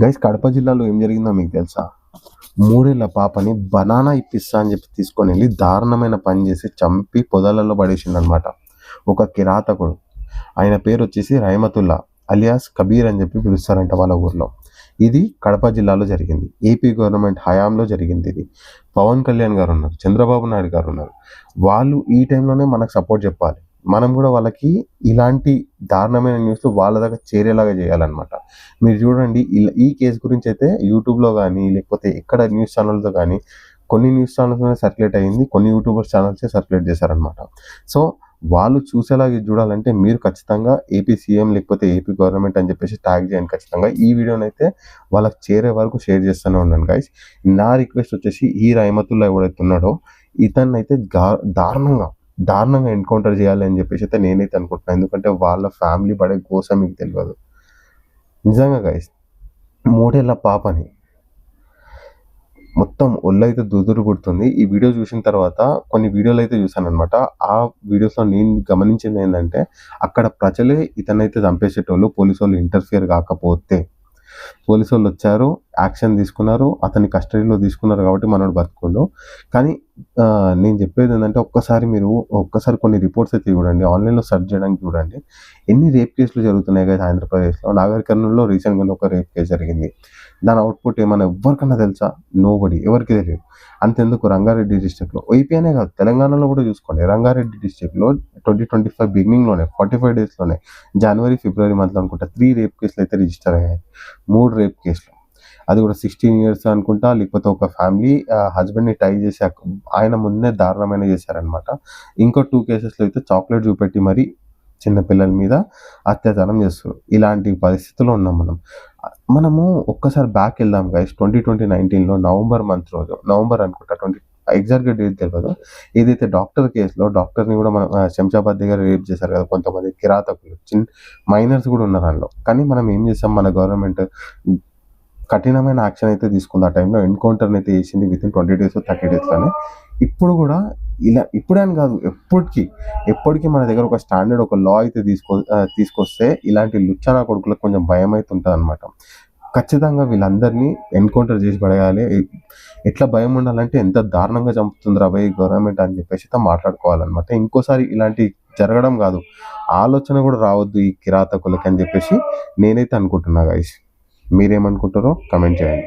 Guys, Kadapa జిల్లాలో ఏం జరిగిందో మీకు తెలుసా? 3 ఏళ్ల పాపని బనానా ఇప్పిస్తా అని చెప్పి తీసుకొని వెళ్ళి దారుణమైన పని చేసి చంపి పొదలలో పడేసిండనమాట ఒక కిరాతకుడు. ఆయన పేరు వచ్చేసి రహమతుల్లా అలియాస్ కబీర్ అని చెప్పి పిలుస్తారంట వాళ్ళ ఊర్లో. ఇది కడప జిల్లాలో జరిగింది. ఏపీ గవర్నమెంట్ హయాంలో జరిగింది ఇది. పవన్ కళ్యాణ్ గారు ఉన్నారు, చంద్రబాబు నాయుడు గారు ఉన్నారు. వాళ్ళు ఈ టైంలోనే మనకు సపోర్ట్ చెప్పాలి. మనం కూడా వాళ్ళకి ఇలాంటి దారుణమైన న్యూస్లు వాళ్ళ దగ్గర చేరేలాగా చేయాలన్నమాట. మీరు చూడండి, ఈ కేసు గురించి అయితే యూట్యూబ్లో కానీ లేకపోతే ఎక్కడ న్యూస్ ఛానల్తో కానీ కొన్ని న్యూస్ ఛానల్స్లోనే సర్క్యులేట్ అయ్యింది, కొన్ని యూట్యూబర్స్ ఛానల్సే సర్క్యులేట్ చేశారనమాట. సో వాళ్ళు చూసేలాగా చూడాలంటే మీరు ఖచ్చితంగా ఏపీ సీఎం లేకపోతే ఏపీ గవర్నమెంట్ అని చెప్పేసి ట్యాగ్ చేయండి. ఖచ్చితంగా ఈ వీడియోని అయితే వాళ్ళకి చేరే వరకు షేర్ చేస్తూనే ఉన్నాను గైస్. నా రిక్వెస్ట్ వచ్చేసి ఈ రహమతుల్లా ఎవడైతే ఉన్నాడో ఇతన్ని అయితే దారుణంగా ఎన్కౌంటర్ చేయాలి అని చెప్పేసి అయితే నేనైతే అనుకుంటున్నాను. ఎందుకంటే వాళ్ళ ఫ్యామిలీ పడే గోస మీకు తెలియదు. నిజంగా గైస్, 3 ఏళ్ల పాపని మొత్తం ఒళ్ళైతే దుదురు కుడుతుంది. ఈ వీడియో చూసిన తర్వాత కొన్ని వీడియోలు అయితే చూశాను అనమాట. ఆ వీడియోస్లో నేను గమనించింది ఏంటంటే, అక్కడ ప్రజలే ఇతనైతే చంపేసేటోళ్ళు పోలీసు వాళ్ళు ఇంటర్ఫియర్ కాకపోతే. పోలీసు వాళ్ళు వచ్చారు, యాక్షన్ తీసుకున్నారు, అతన్ని కస్టడీలో తీసుకున్నారు కాబట్టి మనోడు బతుకుండు. కానీ నేను చెప్పేది ఏంటంటే, ఒక్కసారి కొన్ని రిపోర్ట్స్ అయితే చూడండి, ఆన్లైన్లో సెర్చ్ చేయడానికి చూడండి. ఎన్ని రేప్ కేసులు జరుగుతున్నాయి కదా ఆంధ్రప్రదేశ్లో. నాగర్ కర్నూలులో రీసెంట్గా ఒక రేప్ కేసు జరిగింది. దాని అవుట్పుట్ ఏమైనా ఎవరికన్నా తెలుసా? ఎవరికి తెలియదు. అంతెందుకు రంగారెడ్డి డిస్ట్రిక్ట్లో, ఏపీ అనే కాదు తెలంగాణలో కూడా చూసుకోండి, రంగారెడ్డి డిస్ట్రిక్ట్లో 2025 బిగినింగ్లోనే 45 డేస్లోనే జనవరి ఫిబ్రవరి మంత్లో అనుకుంటా 3 రేప్ కేసులు అయితే రిజిస్టర్ అయ్యాయి. 3 రేప్ కేసులు, అది కూడా 16 years అనుకుంటా. లేకపోతే ఒక ఫ్యామిలీ హస్బెండ్ని టై చేసి ఆయన ముందే దారుణమైన చేశారనమాట. ఇంకో 2 కేసెస్లో అయితే చాక్లెట్ చూపెట్టి మరి చిన్న పిల్లల మీద అత్యాచారం చేస్తారు. ఇలాంటి పరిస్థితుల్లో ఉన్నాం మనము ఒక్కసారి బ్యాక్ వెళ్దాం గైస్. 2019లో నవంబర్ మంత్ రోజు, నవంబర్ అనుకుంటా, ఎగ్జాక్ట్గా డేట్ తెలియదు, ఏదైతే డాక్టర్ కేసులో డాక్టర్ని కూడా మనం శంషాబాద్ దగ్గర రేప్ చేశారు కదా కొంతమంది కిరాతకులు, మైనర్స్ కూడా ఉన్నారు అందులో. కానీ మనం ఏం చేసాం, మన గవర్నమెంట్ కఠినమైన యాక్షన్ అయితే తీసుకుంది. ఆ టైంలో ఎన్కౌంటర్ని అయితే చేసింది వితిన్ 20 days 30 daysలోనే. ఇప్పుడు కూడా ఇప్పుడే అని కాదు, ఎప్పటికీ మన దగ్గర ఒక స్టాండర్డ్, ఒక లా అయితే తీసుకొస్తే ఇలాంటి లుచ్చనా కొడుకులకు కొంచెం భయం అయితే ఉంటుంది అనమాట. ఖచ్చితంగా వీళ్ళందరినీ ఎన్కౌంటర్ చేసి పడేయాలి. ఎట్లా భయం ఉండాలంటే, ఎంత దారుణంగా చంపుతుంది రాబోయే గవర్నమెంట్ అని చెప్పేసి మాట్లాడుకోవాలన్నమాట. ఇంకోసారి ఇలాంటి జరగడం కాదు, ఆలోచన కూడా రావద్దు ఈ కిరాతకులకి అని చెప్పేసి నేనైతే అనుకుంటున్నా గైస్. మీరేమనుకుంటారో కమెంట్ చేయండి.